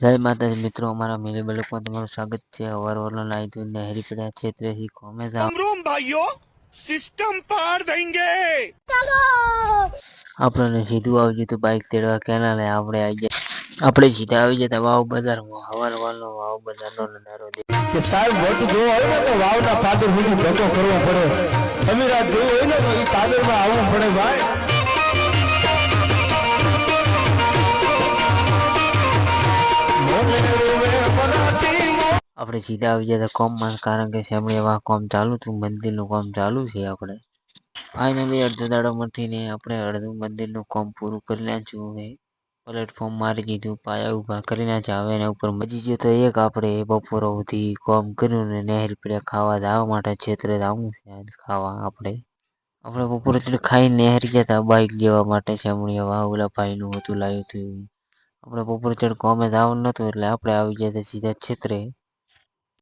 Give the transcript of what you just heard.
જય માતાજી મિત્રો, અમારા મિની બ્લોગમાં તમારું સ્વાગત છે। અવારવારનો લાવી તું નહેરી પડ્યા ક્ષેત્રેથી કોમે જાવ रूम भाइयों सिस्टम पार देंगे। આપણને સીધું આવી જતું બાઇક તેડવા કેનાલે આપણે સીધા આવી જતા વાવ બજારમાં। હવારનો વાવ બજારનો નજારો કે સાહેબ વટ જો હોય ને તો વાવના પાદર સુધી ધક્કો કરવો પડે। અમીરાત જોવું હોય ને તો એ પાદરમાં આવવું પડે ભાઈ। આપણે સીધા આવી જતા કોમમાં, કારણ કે સેમણી વાહ કોમ ચાલુ હતું, મંદિરનું કામ ચાલુ છે। આપણે ફાઇનલી અડધો દાડોમાંથી ને આપણે અડધું મંદિરનું કામ પૂરું કરી નાખ્યું હવે પ્લેટફોર્મ મારી દીધું, પાયા ઊભા કરી નાખ્યા। હવે એના ઉપર મજી ગયો તો એક આપણે બપોરો સુધી કામ કર્યું ને નહેરી પડ્યા ખાવા જવા માટે ક્ષેત્રે જવું છે ખાવા। આપણે બપોરે ખાઈને નહેરી જતા બાઇક લેવા માટે સેમણી વાહ ઓલા ભાઈનું હતું લાવ્યું હતું। આપણે બપોરે કોમે જવાનું નતું એટલે આપણે આવી જતા સીધા ક્ષેત્રે।